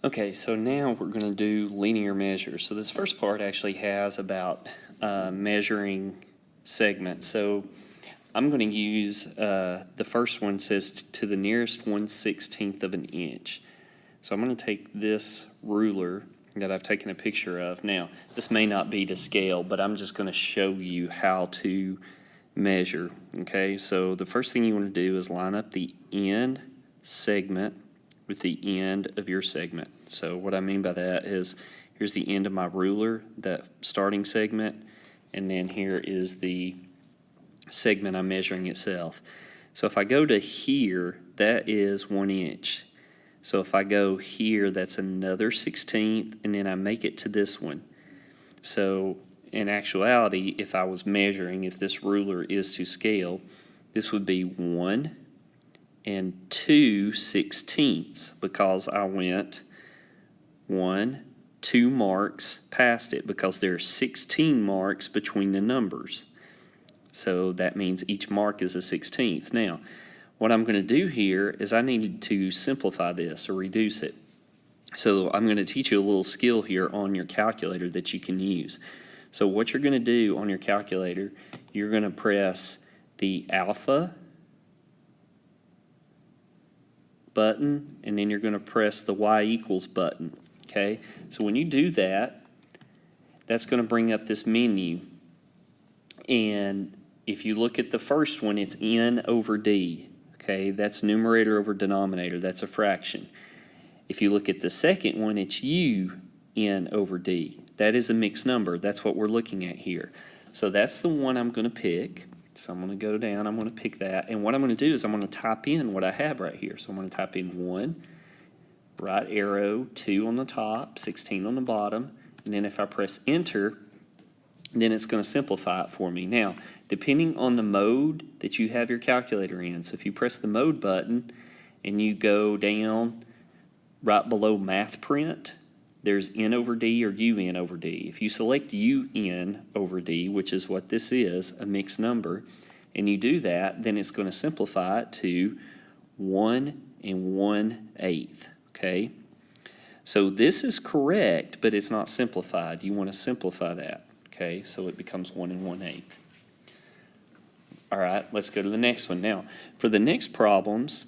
Okay, so now we're going to do linear measures. So this first part actually has about measuring segments. So I'm going to use, the first one says to the nearest 1/16 of an inch. So I'm going to take this ruler that I've taken a picture of. Now, this may not be to scale, but I'm just going to show you how to measure. Okay, so the first thing you want to do is line up the end segment with the end of your segment. So what I mean by that is, here's the end of my ruler, that starting segment, and then here is the segment I'm measuring itself. So if I go to here, that is 1 inch. So if I go here, that's another 1/16, and then I make it to this one. So in actuality, if I was measuring, if this ruler is to scale, this would be 1 and 2/16 because I went 2 marks past it, because there are 16 marks between the numbers. So that means each mark is a 16th. Now, what I'm going to do here is I need to simplify this or reduce it. So I'm going to teach you a little skill here on your calculator that you can use. So what you're going to do on your calculator, you're going to press the alpha button, and then you're going to press the y equals button. Okay, so when you do that, that's going to bring up this menu. And if you look at the first one, it's n over d. Okay, that's numerator over denominator. That's a fraction. If you look at the second one, it's u n over d. That is a mixed number. That's what we're looking at here. So that's the one I'm going to pick. So I'm going to go down, I'm going to pick that, and what I'm going to do is I'm going to type in what I have right here. So I'm going to type in 1, right arrow, 2 on the top, 16 on the bottom, and then if I press enter, then it's going to simplify it for me. Now, depending on the mode that you have your calculator in, so if you press the mode button and you go down right below math print, there's n over d or un over d. If you select un over d, which is what this is, a mixed number, and you do that, then it's going to simplify it to 1 and 1/8. Okay? So this is correct, but it's not simplified. You want to simplify that. Okay? So it becomes 1 and 1/8. All right, let's go to the next one. Now, for the next problems,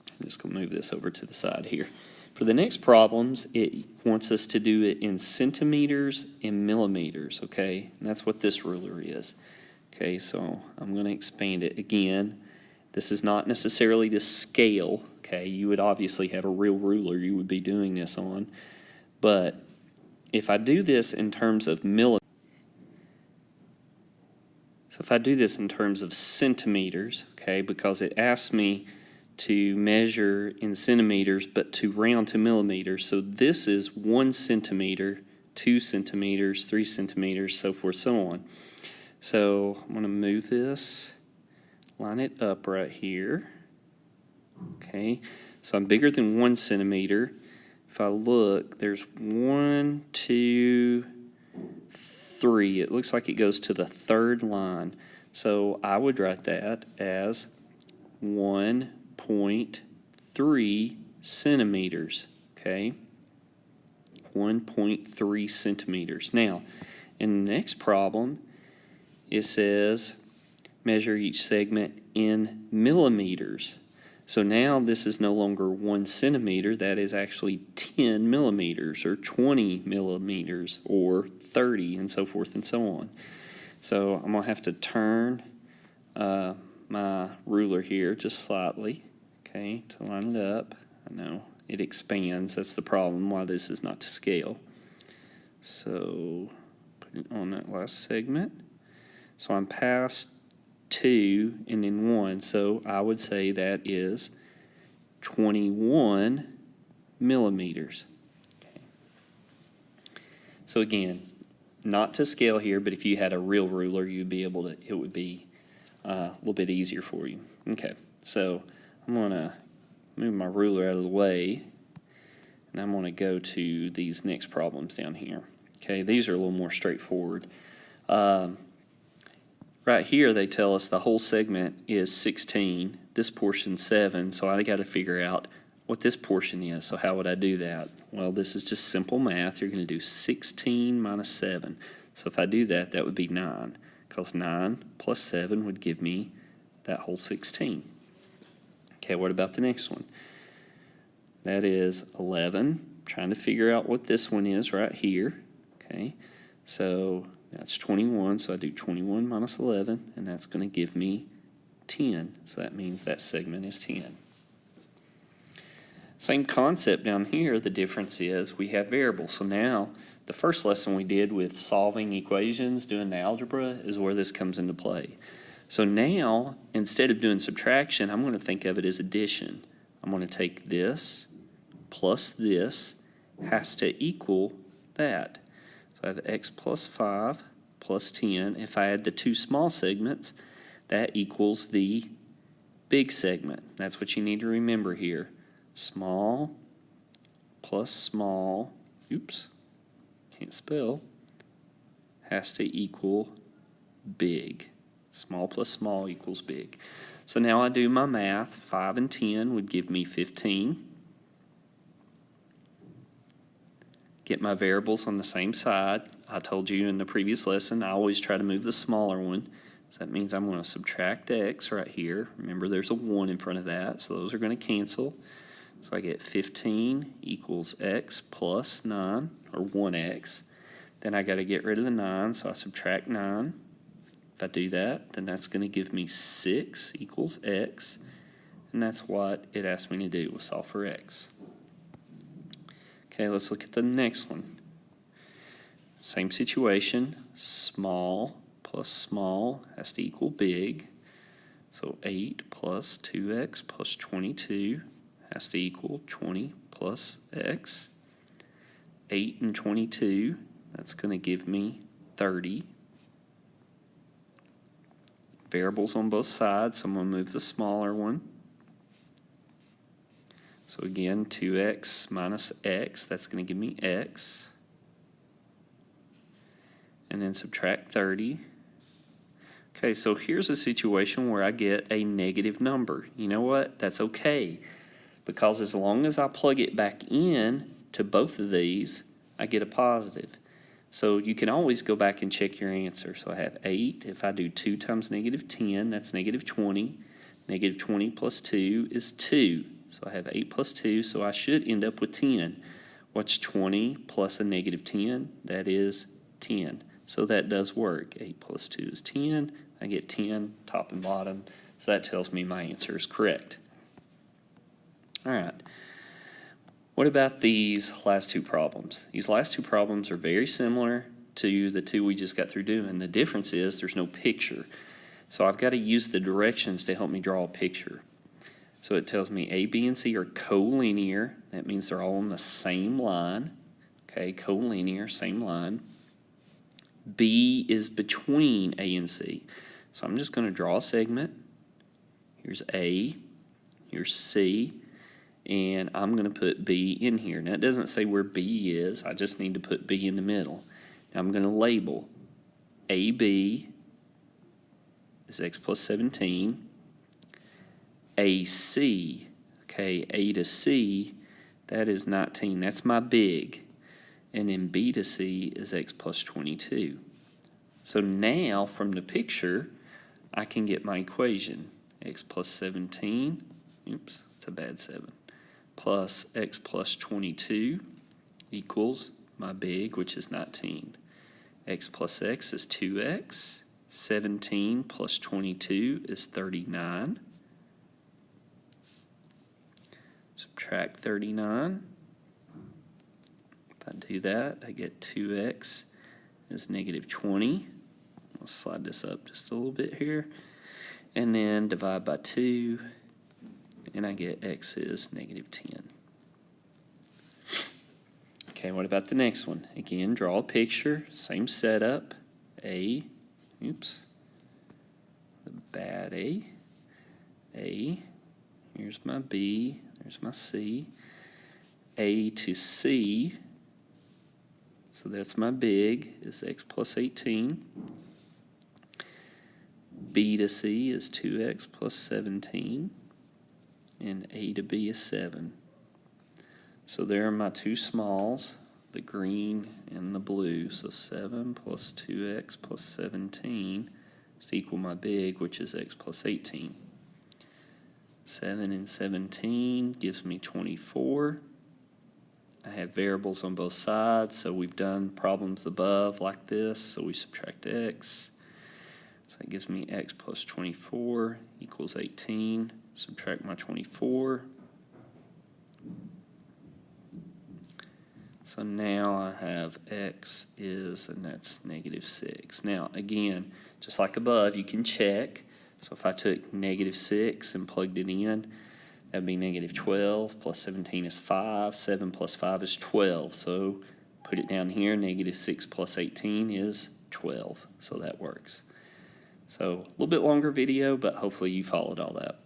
I'm just going to move this over to the side here. For the next problems, it wants us to do it in centimeters and millimeters, okay? And that's what this ruler is. Okay, so I'm going to expand it again. This is not necessarily to scale, okay? You would obviously have a real ruler you would be doing this on. But if I do this in terms of millimeters, so if I do this in terms of centimeters, okay, because it asks me to measure in centimeters, but to round to millimeters. So this is 1 centimeter, 2 centimeters, 3 centimeters, so forth, so on. So I'm going to move this, line it up right here. Okay, so I'm bigger than 1 centimeter. If I look, there's 1, 2, 3. It looks like it goes to the third line. So I would write that as 1.3 centimeters, okay? 1.3 centimeters. Now, in the next problem, it says measure each segment in millimeters. So now this is no longer 1 centimeter, that is actually 10 millimeters or 20 millimeters or 30 and so forth and so on. So I'm going to have to turn my ruler here just slightly, okay, to line it up. I know it expands, that's the problem why this is not to scale. So put it on that last segment. So I'm past 2 and then 1, so I would say that is 21 millimeters. Okay. So again, not to scale here, but if you had a real ruler, you'd be able to, it would be a little bit easier for you. Okay, so I'm going to move my ruler out of the way, and I'm going to go to these next problems down here. Okay, these are a little more straightforward. Right here, they tell us the whole segment is 16, this portion 7, so I got to figure out what this portion is. So how would I do that? Well, this is just simple math. You're going to do 16 minus 7. So if I do that, that would be 9, because 9 plus 7 would give me that whole 16. Okay, what about the next one? That is 11. I'm trying to figure out what this one is right here. Okay, so that's 21, so I do 21 minus 11, and that's going to give me 10. So that means that segment is 10. Same concept down here. The difference is we have variables. So now the first lesson we did with solving equations, doing the algebra, is where this comes into play. So now, instead of doing subtraction, I'm going to think of it as addition. I'm going to take this plus this has to equal that. So I have x plus 5 plus 10. If I add the two small segments, that equals the big segment. That's what you need to remember here. Small plus small, oops, can't spell, has to equal big. Small plus small equals big. So now I do my math. 5 and 10 would give me 15. Get my variables on the same side. I told you in the previous lesson, I always try to move the smaller one. So that means I'm going to subtract x right here. Remember, there's a 1 in front of that, so those are going to cancel. So I get 15 equals x plus 9, or 1x. Then I got to get rid of the 9, so I subtract 9. If I do that, then that's going to give me 6 equals x, and that's what it asked me to do, was solve for x. Okay, let's look at the next one. Same situation, small plus small has to equal big. So 8 plus 2x plus 22 has to equal 20 plus x. 8 and 22, that's going to give me 30. Variables on both sides, so I'm going to move the smaller one. So again, 2x minus x, that's going to give me x. And then subtract 30. Okay, so here's a situation where I get a negative number. You know what? That's okay, because as long as I plug it back in to both of these, I get a positive. So you can always go back and check your answer. So I have 8. If I do 2 times negative 10, that's negative 20. Negative 20 plus 2 is 2. So I have 8 plus 2, so I should end up with 10. What's 20 plus a negative 10? That is 10. So that does work. 8 plus 2 is 10. I get 10, top and bottom. So that tells me my answer is correct. All right. What about these last two problems? These last two problems are very similar to the two we just got through doing. The difference is there's no picture. So I've got to use the directions to help me draw a picture. So it tells me A, B, and C are collinear. That means they're all on the same line. Okay, collinear, same line. B is between A and C. So I'm just going to draw a segment. Here's A, here's C, and I'm going to put B in here. Now it doesn't say where B is. I just need to put B in the middle. Now I'm going to label AB is x plus 17. AC, okay, A to C, that is 19. That's my big. And then B to C is x plus 22. So now from the picture, I can get my equation. X plus 17, oops, it's a bad 7, plus x plus 22 equals my big, which is 19. X plus x is 2x. 17 plus 22 is 39. Subtract 39. If I do that, I get 2x is negative 20. I'll slide this up just a little bit here. And then divide by 2, and I get x is negative 10. Okay, what about the next one? Again, draw a picture, same setup. A, oops, the bad A. A, here's my B, there's my C. A to C, so that's my big, is x plus 18. B to C is 2x plus 17. And A to B is 7. So there are my two smalls, the green and the blue. So 7 plus 2x plus 17 is equal my big, which is x plus 18. 7 and 17 gives me 24. I have variables on both sides, so we've done problems above like this, so we subtract x. So that gives me x plus 24 equals 18. Subtract my 24. So now I have x is, and that's -6. Now again, just like above, you can check. So if I took -6 and plugged it in, that'd be -12 plus 17 is 5. 7 plus 5 is 12. So put it down here, -6 plus 18 is 12. So that works. So a little bit longer video, but hopefully you followed all that.